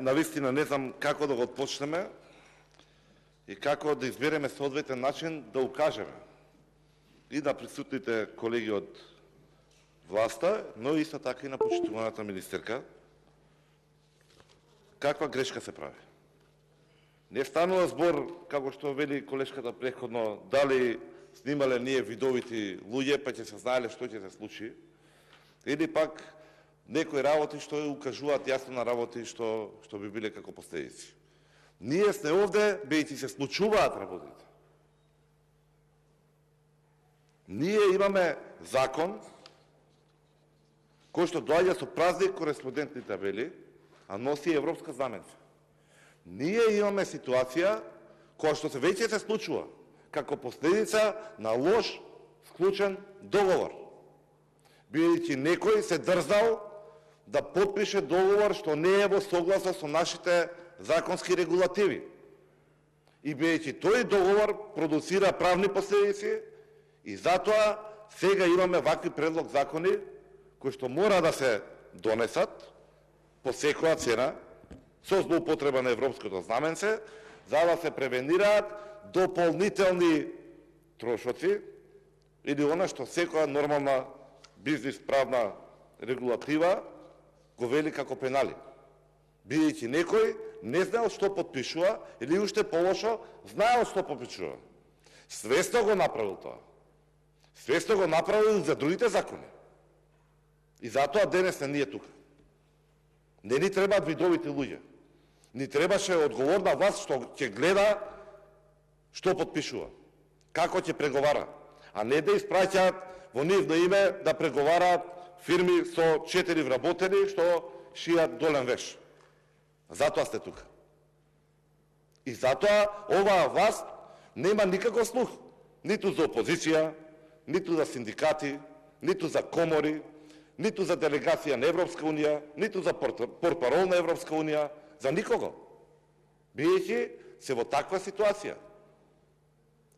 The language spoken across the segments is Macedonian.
навистина не знам како да го почнеме и како да избереме соодветен начин да укажеме и на присутните колеги од власта, но исто така и на почитуваната министерка, каква грешка се прави. Не станува збор, како што вели колешката претходно, дали снимале ние видовити луѓе, па ќе се знаеле што ќе се случи, или пак некои работи што укажуваат јасно на работи што би биле како последици. Ние сме овде, бидејќи се случуваат работите. Ние имаме закон кој што доаѓа со празни кореспондентни табели, а носи европска знаменка. Ние имаме ситуација која што се веќе се случува како последица на лош склучен договор. Бидејќи некој се дрзнал да потпише договор што не е во согласие со нашите законски регулативи. И бидејќи тој договор продуцира правни последици, и затоа сега имаме вакви предлог закони кои што мора да се донесат по секоја цена со злоупотреба на европското знаменце, за да се превенираат дополнителни трошоци или она што секоја нормална бизнис правна регулатива го вели како пенали. Бидејќи некој не знаел што потпишува или уште полошо знаел што потпишува. Свесно го направил тоа. Свесно го направил за другите закони. И затоа денес не ние тука. Не ни требаат видовити луѓе. Ни требаше одговорна власт што ќе гледа што потпишува, како ќе преговара, а не да испраќаат во нивно име да преговараат фирми со 4 вработени што шијат долен веш. Затоа сте тука. И затоа оваа власт нема никаков слух, ниту за опозиција, ниту за синдикати, ниту за комори, ниту за делегација на Европска унија, ниту за портпарол на Европска унија, за никого. Бидејќи се во таква ситуација.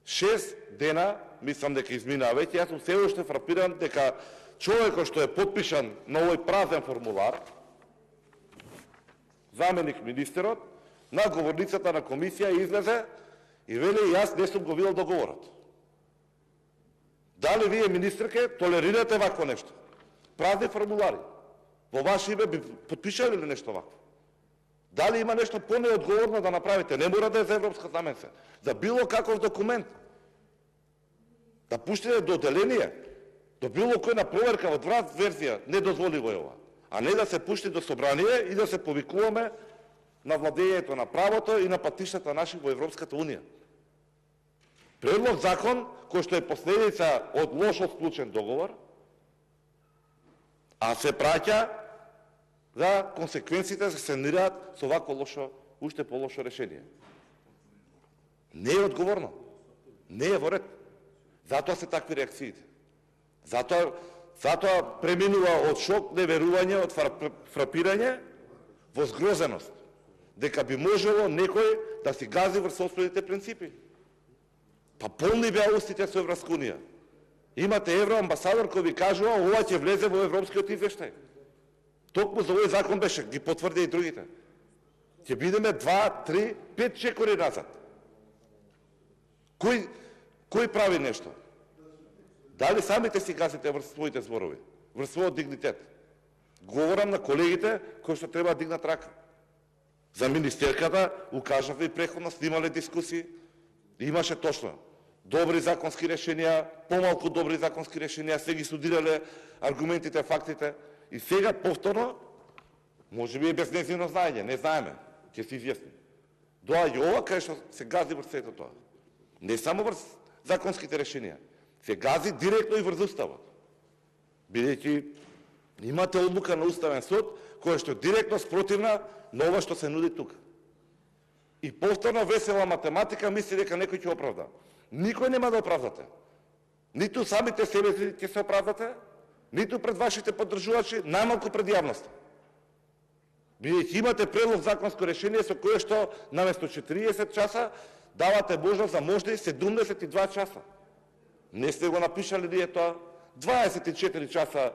6 дена, мислам дека изминаа веќе, јас сум се уште фрапиран дека човекот што е потпишан на овој празен формулар, заменик министерот, на говорницата на комисија излезе и вели јас не сум го видел договорот. Дали вие, министерке, толерирате вакво нешто? Празни формулари. Во ваше име би потпишале ли нешто вакво? Дали има нешто по-неодговорно да направите? Не мора да е за европска знаменка. За било каков документ. Да пуштите до оделение, до било кој на проверка во два верзија, недозволиво е ова. А не да се пушти до собрание и да се повикуваме на владењето на правото и на патиштата наши во Европската унија. Предлог закон кој што е последица од лошо склучен договор, а се праќа да консеквенциите се санираат со вакво лошо, уште полошо решение. Не е одговорно. Не е во ред. Затоа се такви реакциите. Затоа преминува од шок, неверување, од фрапирање во згрозеност. Дека би можело некој да си гази врз основните принципи. Па полни беа устите со Европска унија. Имате евроамбасадор кој ви кажува ова ќе влезе во европскиот извештај. Токму за овој закон беше, ги потврди и другите. Ќе бидеме 2, 3, 5 чекори назад. Кој прави нешто? Дали самите си газите врз своите зборови, врз својот дигнитет? Говорам на колегите кои што треба да дигнат рака. За министерката укажавме и преходно, снимале дискусии, имаше точно добри законски решенија, помалку добри законски решенија, се ги студирале аргументите, фактите, и сега повторно, може би е без нејзино знаење, не знаеме, ќе се изјасни. Доаѓа ова кај што се гази врз сето тоа. Не само врз законските решенија, се гази директно и врз уставот. Бидејќи имате одлука на Уставен суд, која што е директно спротивна на ова што се нуди тука. И повторно весела математика мисли дека некој ќе оправда. Никој нема да оправдате. Ниту самите себе ќе се оправдате, ниту пред вашите поддржувачи, најмалку пред јавноста. Бидејќи имате предлог законско решение со кое што наместо 40 часа давате можност за можда и 72 часа. Не сте го напишали ние тоа. 24 часа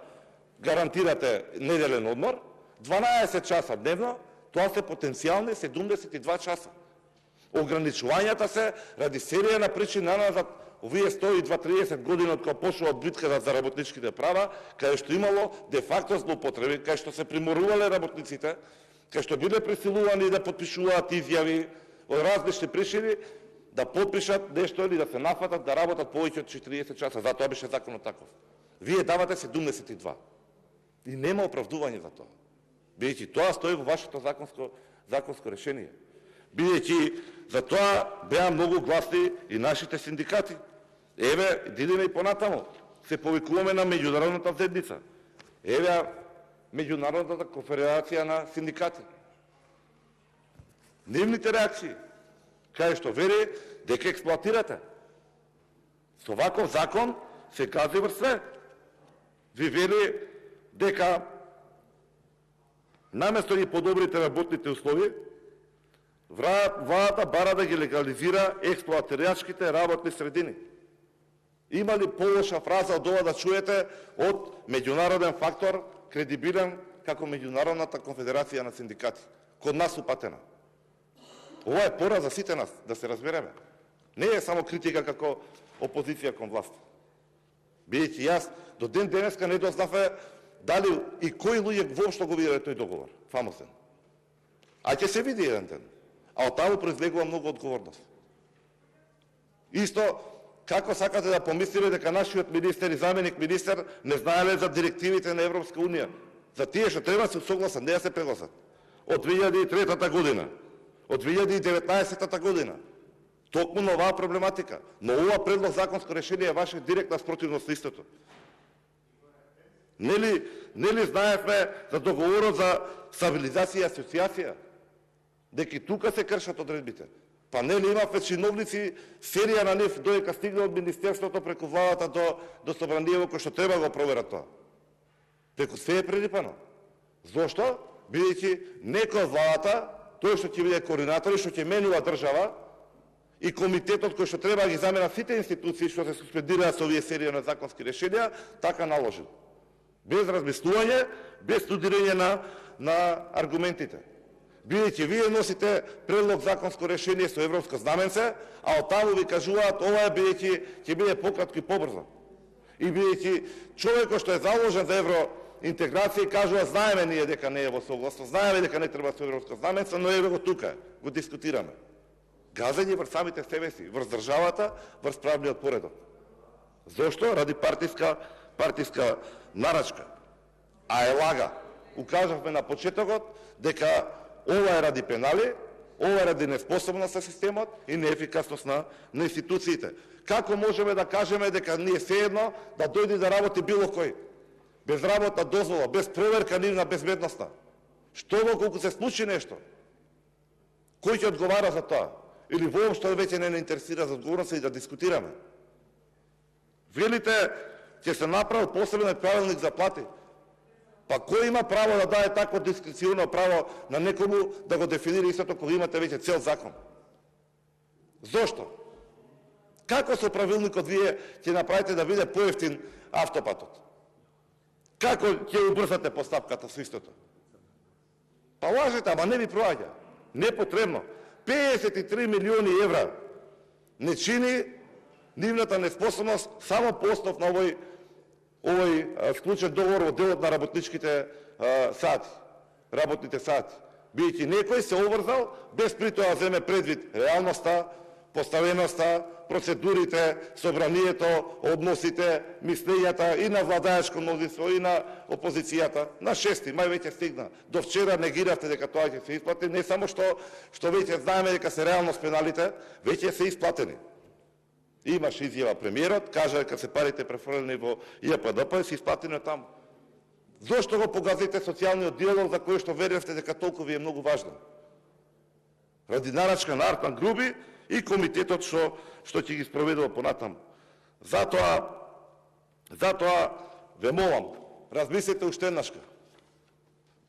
гарантирате неделен одмор, 12 часа дневно, Тоа се потенцијални 72 часа. Ограничувањата се ради серија на причини назад, овие 120-30 години од кога почнува битката за работничките права, каде што имало де факто злоупотреби, каде што се приморувале работниците, каде што биле присилувани да потпишуваат изјави од различни причини, да подпишат нешто или да се нафатат да работат повеќе од 40 часа. Затоа беше законот таков. Вие давате 72. И нема оправдување за тоа. Бидејќи тоа стои во вашето законско решение. Бидејќи за тоа беа многу гласни и нашите синдикати. Еве, идеме и понатамо. Се повикуваме на меѓународната заедница. Еве, Меѓународната конфедерација на синдикати. Нивните реакции, кај што вери дека експлоатирате. Со ваков закон се гази врз све. Ви вели дека наместо ги подобрите работните услови, владата бара да ги легализира експлоатирачките работни средини. Има ли полоша фраза од ова да чуете од меѓународен фактор, кредибилен како Меѓународната конфедерација на синдикати? Код нас упатена. Ова е пора за сите нас, да се разбереме. Не е само критика како опозиција кон власт. Бидејќи јас до ден денеска не дознаве дали и кои луѓе воопшто го виделе тој договор, фамозен. А ќе се види еден ден. А од таму произлегува многу одговорност. Исто, како сакате да помислиме дека нашиот министер и заменик министер не знаеле за директивите на Европска Унија, за тие што треба се согласат, не да се прегласат. Од 2003 година, од 2019 година, токму на оваа проблематика, но ова предлог законско решение е ваше директна спротивност на истото. Нели знаевме за договорот за стабилизација и асоциација, дека тука се кршат одредбите. Па нели имавме чиновници, серија на нив, додека стигна од Министерството преку владата до Собраниево, кој што треба го проверат тоа. Преку све е прерипано. Зошто? Бидејќи некој од владата, тој што ќе биде координатор и што ќе менува држава, и комитетот кој што треба да ги замена сите институции што се суспендираат со овие серија на законски решенија, така наложил. Без размислување, без студирање на аргументите. Бидејќи вие носите предлог законско решение со европско знаменце, а од таму ви кажуваат ова е бидејќи ќе биде пократко и побрзо. И бидејќи човекот што е заложен за евроинтеграција кажува знаеме ние дека не е во согласно, знаеме дека не треба со европско знаменце, но еве го тука, го дискутираме. Газење врз самите себе си, врз државата, врз правниот поредок. Зошто? Ради партиска нарачка. А е лага. Укажавме на почетокот дека ова е ради пенали, ова е ради неспособност на системот и неефикасност на институциите. Како можеме да кажеме дека ние сеедно да дојде да работи било кој? Без работна дозвола, без проверка нивна безбедноста. Што го колку се случи нешто? Кој ќе одговара за тоа? Или воопшто веќе не интересира за одговорност и да дискутираме? Велите, ќе се направи посебен правилник за плати. Па кој има право да даде такво дискреционно право на некому да го дефинира истото кога имате веќе цел закон? Зошто? Како со правилникот вие ќе направите да биде поевтин автопатот? Како ќе убрзате постапката со истото? Па лажете, ама не ви проаѓа. Непотребно. 53 милиони евра не чини нивната неспособност само по основ на овој склучен договор во делот на работничките сати, работните сати. Бидејќи некој се обврзал без при тоа земе предвид реалноста, поставеноста, процедурите, собранието, односите, мислењата и на владаечко мнозинство и на опозицијата. На 6 мај веќе стигна. До вчера негиравте дека тоа ќе се исплати, не само што веќе знаеме дека се реално спеналите, веќе се исплатени. Имаш изјава премиерот, кажа дека се парите префрлени во ЈПДП, се исплатени таму. Зошто го погазите социјалниот диалог за кој што веревте дека толку ви е многу важно? Ради нарачка на Артман Груби и комитетот што ќе ги спроведува понатаму. Затоа ве молам, размислете уште еднашка.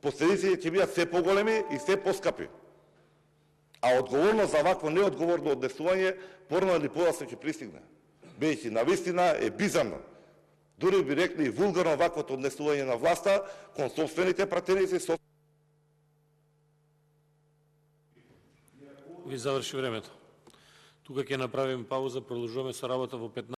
Последиците ќе бидат се поголеми и се поскапи. А одговорност за вакво неодговорно однесување порано или подоцна ќе пристигне. Бидејќи навистина е бизарно. Дури би рекли и вулгарно ваквото однесување на власта кон собствените пратеници, Ви заврши времето. Тука ќе направим пауза, продолжуваме со работа во 15